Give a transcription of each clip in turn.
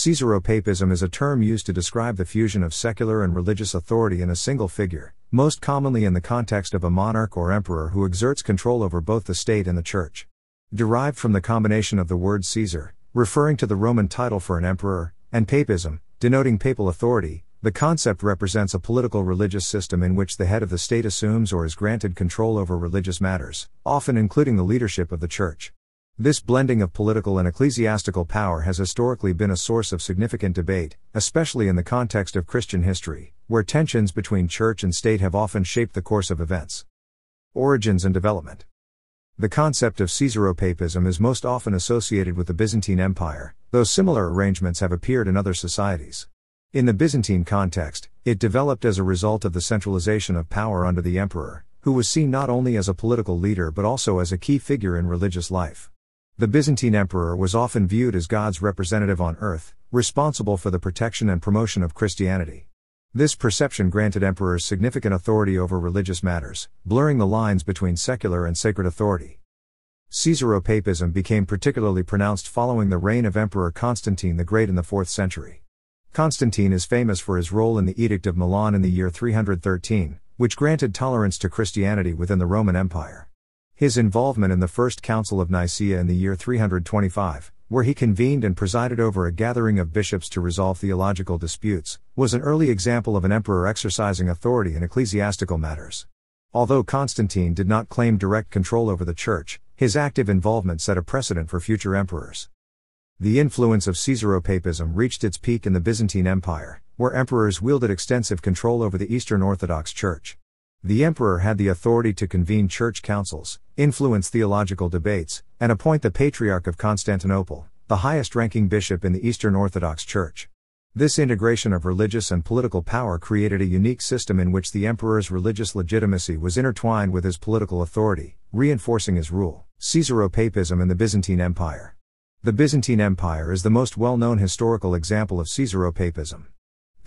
Caesaropapism is a term used to describe the fusion of secular and religious authority in a single figure, most commonly in the context of a monarch or emperor who exerts control over both the state and the church. Derived from the combination of the word Caesar, referring to the Roman title for an emperor, and papism, denoting papal authority, the concept represents a political religious system in which the head of the state assumes or is granted control over religious matters, often including the leadership of the church. This blending of political and ecclesiastical power has historically been a source of significant debate, especially in the context of Christian history, where tensions between church and state have often shaped the course of events. Origins and development. The concept of Caesaropapism is most often associated with the Byzantine Empire, though similar arrangements have appeared in other societies. In the Byzantine context, it developed as a result of the centralization of power under the emperor, who was seen not only as a political leader but also as a key figure in religious life. The Byzantine emperor was often viewed as God's representative on earth, responsible for the protection and promotion of Christianity. This perception granted emperors significant authority over religious matters, blurring the lines between secular and sacred authority. Caesaropapism became particularly pronounced following the reign of Emperor Constantine the Great in the 4th century. Constantine is famous for his role in the Edict of Milan in the year 313, which granted tolerance to Christianity within the Roman Empire. His involvement in the First Council of Nicaea in the year 325, where he convened and presided over a gathering of bishops to resolve theological disputes, was an early example of an emperor exercising authority in ecclesiastical matters. Although Constantine did not claim direct control over the church, his active involvement set a precedent for future emperors. The influence of Caesaropapism reached its peak in the Byzantine Empire, where emperors wielded extensive control over the Eastern Orthodox Church. The emperor had the authority to convene church councils, influence theological debates, and appoint the Patriarch of Constantinople, the highest-ranking bishop in the Eastern Orthodox Church. This integration of religious and political power created a unique system in which the emperor's religious legitimacy was intertwined with his political authority, reinforcing his rule. Caesaropapism in the Byzantine Empire. The Byzantine Empire is the most well-known historical example of Caesaropapism.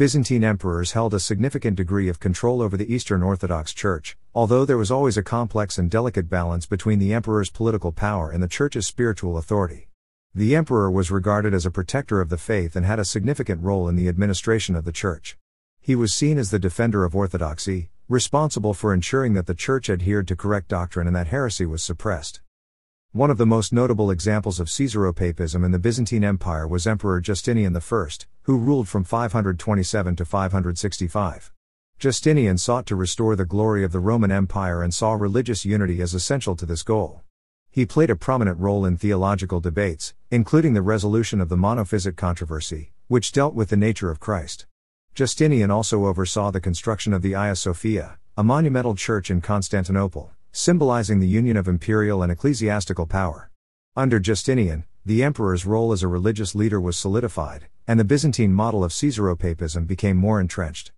Byzantine emperors held a significant degree of control over the Eastern Orthodox Church, although there was always a complex and delicate balance between the emperor's political power and the church's spiritual authority. The emperor was regarded as a protector of the faith and had a significant role in the administration of the church. He was seen as the defender of orthodoxy, responsible for ensuring that the church adhered to correct doctrine and that heresy was suppressed. One of the most notable examples of Caesaropapism in the Byzantine Empire was Emperor Justinian I, who ruled from 527 to 565. Justinian sought to restore the glory of the Roman Empire and saw religious unity as essential to this goal. He played a prominent role in theological debates, including the resolution of the monophysite controversy, which dealt with the nature of Christ. Justinian also oversaw the construction of the Hagia Sophia, a monumental church in Constantinople, symbolizing the union of imperial and ecclesiastical power. Under Justinian, the emperor's role as a religious leader was solidified, and the Byzantine model of Caesaropapism became more entrenched.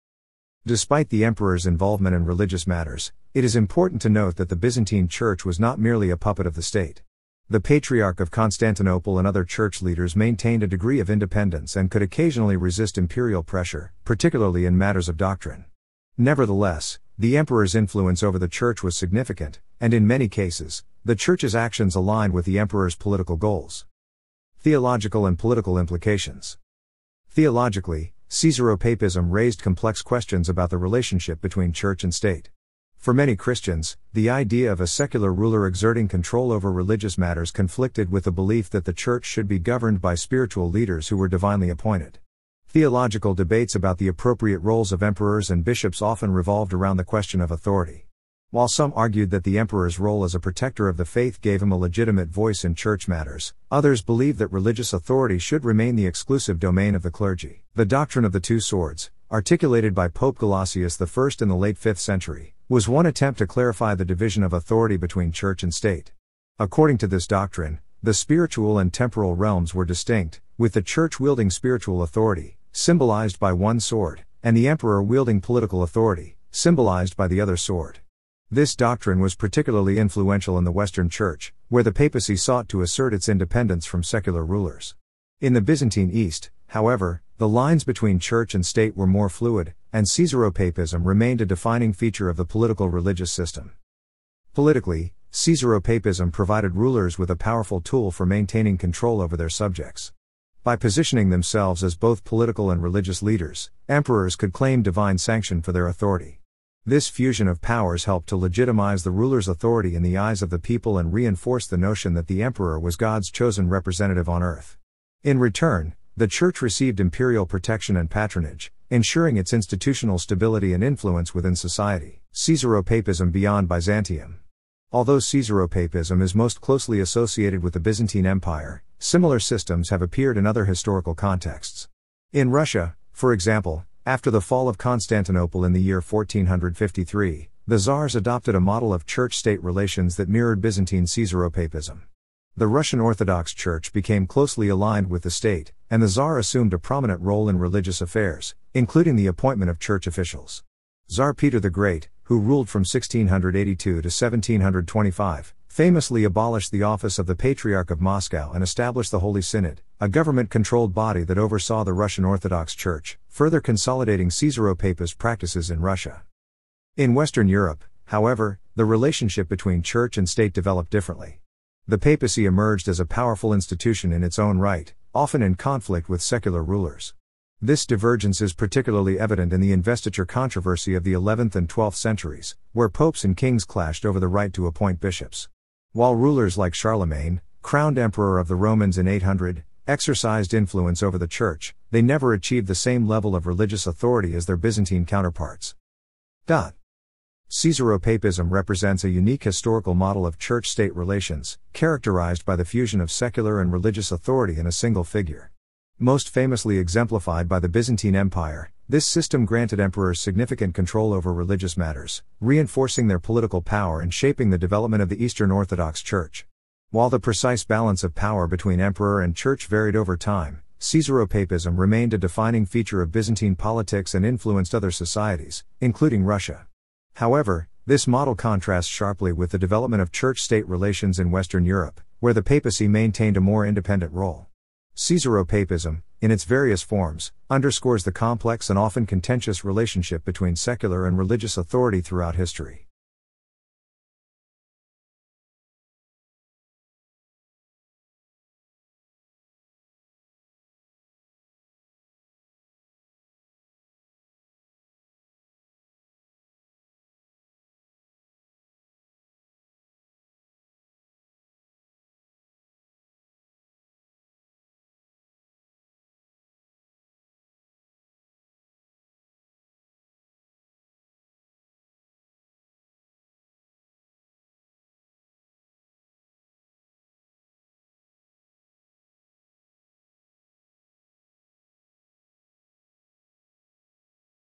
Despite the emperor's involvement in religious matters, it is important to note that the Byzantine Church was not merely a puppet of the state. The Patriarch of Constantinople and other church leaders maintained a degree of independence and could occasionally resist imperial pressure, particularly in matters of doctrine. Nevertheless, the emperor's influence over the church was significant, and in many cases, the church's actions aligned with the emperor's political goals. Theological and political implications. Theologically, Caesaropapism raised complex questions about the relationship between church and state. For many Christians, the idea of a secular ruler exerting control over religious matters conflicted with the belief that the church should be governed by spiritual leaders who were divinely appointed. Theological debates about the appropriate roles of emperors and bishops often revolved around the question of authority. While some argued that the emperor's role as a protector of the faith gave him a legitimate voice in church matters, others believed that religious authority should remain the exclusive domain of the clergy. The doctrine of the two swords, articulated by Pope Gelasius I in the late 5th century, was one attempt to clarify the division of authority between church and state. According to this doctrine, the spiritual and temporal realms were distinct, with the church wielding spiritual authority, symbolized by one sword, and the emperor wielding political authority, symbolized by the other sword. This doctrine was particularly influential in the Western Church, where the papacy sought to assert its independence from secular rulers. In the Byzantine East, however, the lines between church and state were more fluid, and Caesaropapism remained a defining feature of the political religious system. Politically, Caesaropapism provided rulers with a powerful tool for maintaining control over their subjects. By positioning themselves as both political and religious leaders, emperors could claim divine sanction for their authority. This fusion of powers helped to legitimize the ruler's authority in the eyes of the people and reinforce the notion that the emperor was God's chosen representative on earth. In return, the Church received imperial protection and patronage, ensuring its institutional stability and influence within society. Caesaropapism beyond Byzantium. Although Caesaropapism is most closely associated with the Byzantine Empire, similar systems have appeared in other historical contexts. In Russia, for example, after the fall of Constantinople in the year 1453, the Tsars adopted a model of church-state relations that mirrored Byzantine Caesaropapism. The Russian Orthodox Church became closely aligned with the state, and the Tsar assumed a prominent role in religious affairs, including the appointment of church officials. Tsar Peter the Great, who ruled from 1682 to 1725, famously abolished the office of the Patriarch of Moscow and established the Holy Synod, a government-controlled body that oversaw the Russian Orthodox Church, further consolidating Caesaropapist practices in Russia. In Western Europe, however, the relationship between church and state developed differently. The papacy emerged as a powerful institution in its own right, often in conflict with secular rulers. This divergence is particularly evident in the investiture controversy of the 11th and 12th centuries, where popes and kings clashed over the right to appoint bishops. While rulers like Charlemagne, crowned emperor of the Romans in 800, exercised influence over the church, they never achieved the same level of religious authority as their Byzantine counterparts. Caesaropapism represents a unique historical model of church-state relations, characterized by the fusion of secular and religious authority in a single figure. Most famously exemplified by the Byzantine Empire, this system granted emperors significant control over religious matters, reinforcing their political power and shaping the development of the Eastern Orthodox Church. While the precise balance of power between emperor and church varied over time, Caesaropapism remained a defining feature of Byzantine politics and influenced other societies, including Russia. However, this model contrasts sharply with the development of church-state relations in Western Europe, where the papacy maintained a more independent role. Caesaropapism, in its various forms, underscores the complex and often contentious relationship between secular and religious authority throughout history.